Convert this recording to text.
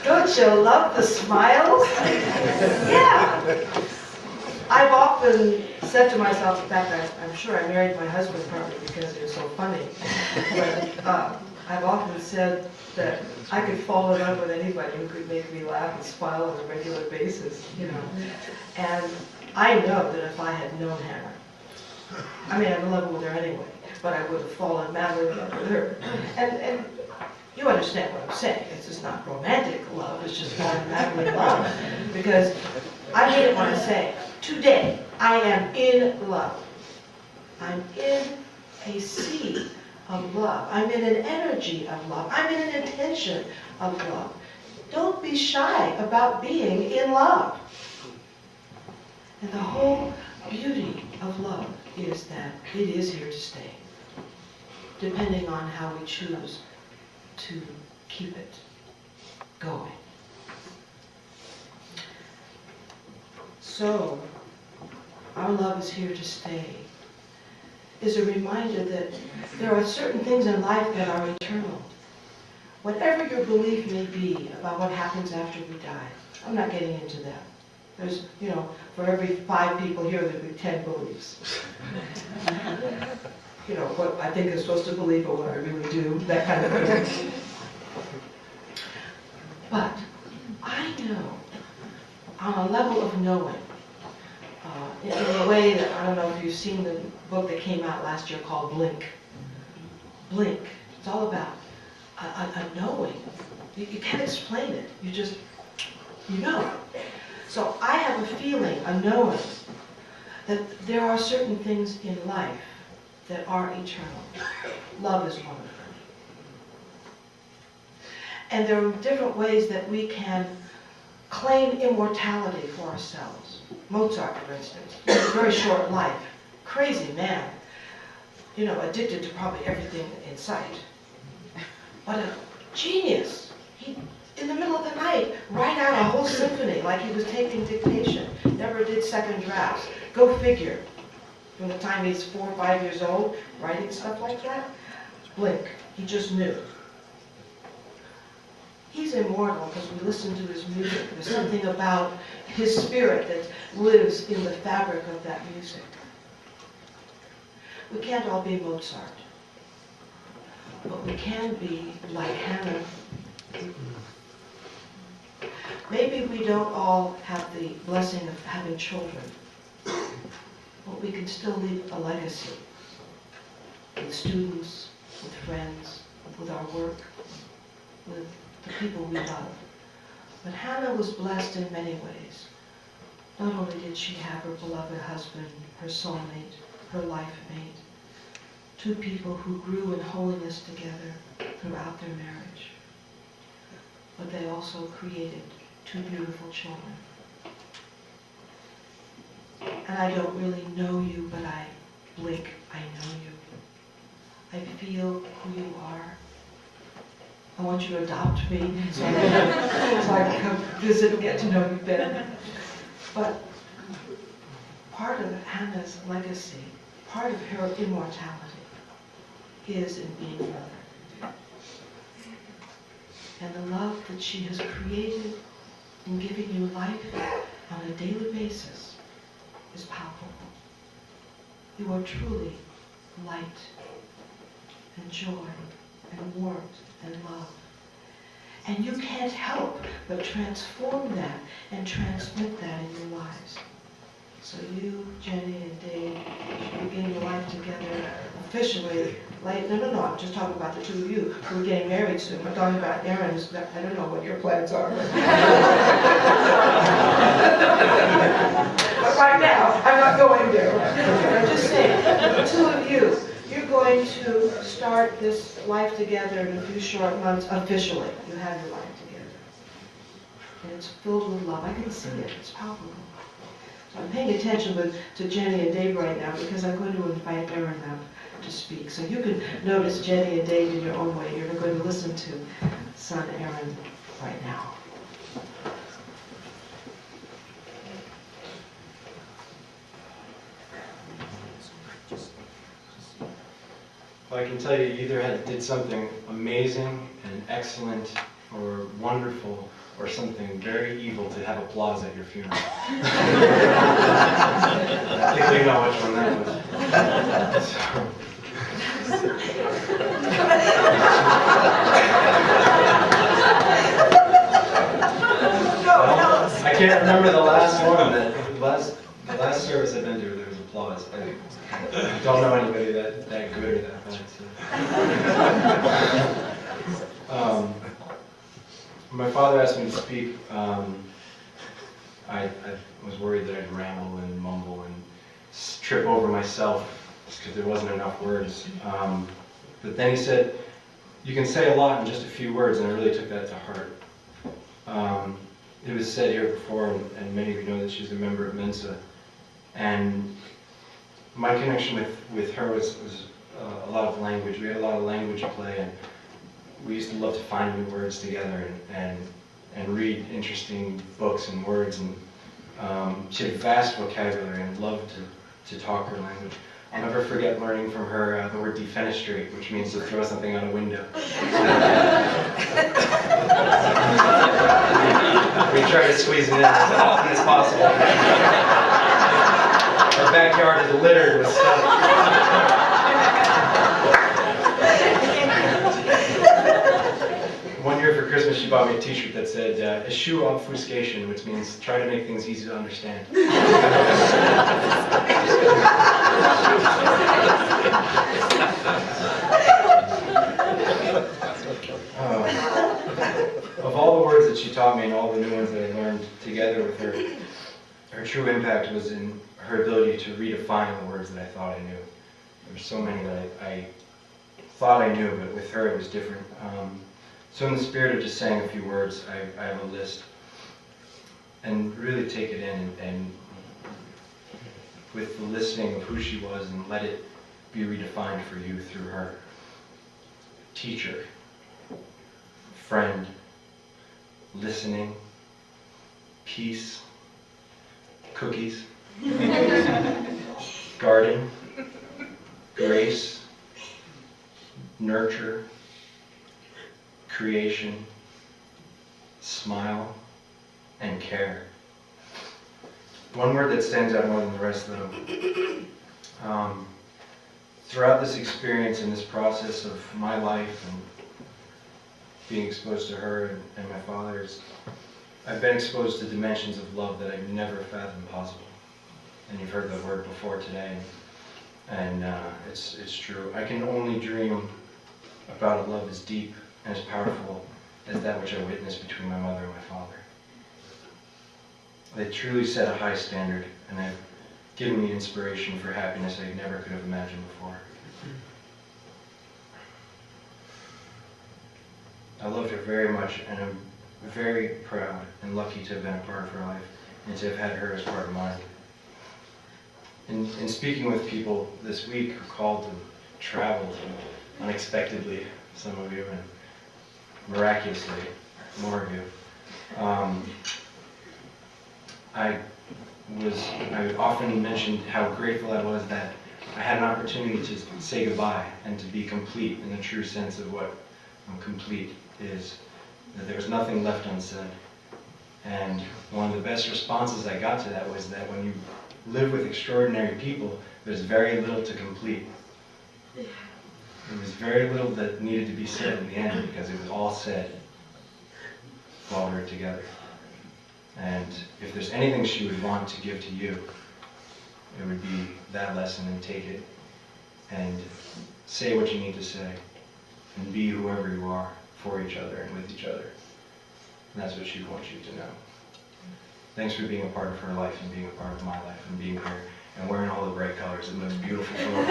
Don't you love the smiles? Yeah. I've often said to myself, in fact, I'm sure I married my husband partly because he was so funny. But I've often said that I could fall in love with anybody who could make me laugh and smile on a regular basis, you know. And I know that if I had known Hannah, I mean, I'm in love with her anyway, but I would have fallen madly in love with her. And you understand what I'm saying. It's just not romantic love, it's just falling madly in love. Because I mean it when I say, today I am in love. I'm in a sea of love. I'm in an energy of love. I'm in an intention of love. Don't be shy about being in love. And the whole beauty of love is that it is here to stay, depending on how we choose to keep it going. So, our love is here to stay is a reminder that there are certain things in life that are eternal. Whatever your belief may be about what happens after we die, I'm not getting into that. There's, you know, for every 5 people here, there'll be 10 beliefs. You know, what I think I'm supposed to believe or what I really do, that kind of thing. But I know, on a level of knowing, in a way that, I don't know if you've seen the book that came out last year called Blink. Blink. It's all about a knowing. You can't explain it. You just, you know. So I have a feeling, a knowing, that there are certain things in life that are eternal. Love is one of them. And there are different ways that we can claim immortality for ourselves. Mozart, for instance, he had a very short life. Crazy man. You know, addicted to probably everything in sight. But a genius. He, in the middle of the night, write out a whole symphony like he was taking dictation. Never did second drafts. Go figure. From the time he's 4 or 5 years old, writing stuff like that. Blink. He just knew. He's immortal because we listen to his music. There's something about his spirit that lives in the fabric of that music. We can't all be Mozart, but we can be like Hannah. Maybe we don't all have the blessing of having children, but we can still leave a legacy with students, with friends, with our work, with the people we love. But Hannah was blessed in many ways. Not only did she have her beloved husband, her soulmate, her life mate, 2 people who grew in holiness together throughout their marriage, but they also created 2 beautiful children. And I don't really know you, but I blink, I know you. I feel who you are. I want you to adopt me so I can come visit and get to know you better. But part of Hannah's legacy, part of her immortality, is in being mother. And the love that she has created in giving you life on a daily basis is palpable. You are truly light and joy and warmth and love. And you can't help but transform that and transmit that in your lives. So you, Jenny, and Dave should begin your life together officially. No, I'm just talking about the 2 of you who are getting married soon. I'm talking about Aaron. I don't know what your plans are. But right now, I'm not going there. I'm just saying, the 2 of you, you're going to start this life together in a few short months officially. You have your life together. And it's filled with love. I can see it. It's palpable. So I'm paying attention to Jenny and Dave right now because I'm going to invite Aaron up to speak. So you can notice Jenny and Dave in your own way. You're going to listen to son Aaron right now. Well, I can tell you either did something amazing and excellent or wonderful or something very evil to have applause at your funeral. I think we know which one that was. I can't remember the last one. The last service I've been to, there was applause. I don't know anybody that good or that bad. So. My father asked me to speak. I was worried that I'd ramble and mumble and trip over myself just because there wasn't enough words. But then he said, you can say a lot in just a few words, and I really took that to heart. It was said here before, and many of you know that she's a member of Mensa, and my connection with her was a lot of language. We had a lot of language play, and we used to love to find new words together and read interesting books and words. And she had a vast vocabulary and loved to talk her language. I'll never forget learning from her the word defenestrate, which means to throw something out a window. We try to squeeze it in as often as possible. Our backyard is littered with stuff. One year for Christmas, she bought me a t-shirt that said, eschew obfuscation, which means try to make things easy to understand. Of all the words that she taught me and all the new ones that I learned together with her, her true impact was in her ability to redefine the words that I thought I knew. There were so many that I thought I knew, but with her it was different. So in the spirit of just saying a few words, I have a list. And really take it in and with the listening of who she was, and let it be redefined for you through her. Teacher, friend, listening, peace, cookies, garden, grace, nurture, creation, smile, and care. One word that stands out more than the rest of them. Throughout this experience and this process of my life and being exposed to her and my father's, I've been exposed to dimensions of love that I've never fathomed possible. And you've heard the word before today, and it's true. I can only dream about a love as deep and as powerful as that which I witnessed between my mother and my father. They truly set a high standard, and they've given me inspiration for happiness I never could have imagined before. I loved her very much, and I'm very proud and lucky to have been a part of her life and to have had her as part of mine. In speaking with people this week who called and traveled unexpectedly, some of you, and miraculously, more of you, I often mentioned how grateful I was that I had an opportunity to say goodbye and to be complete in the true sense of what complete is, that there was nothing left unsaid. And one of the best responses I got to that was that when you live with extraordinary people, there's very little to complete. There was very little that needed to be said in the end, because it was all said while we were together. And if there's anything she would want to give to you, it would be that lesson, and take it and say what you need to say and be whoever you are for each other and with each other. And that's what she wants you to know. Thanks for being a part of her life and being a part of my life and being here and wearing all the bright colors. It looks beautiful from a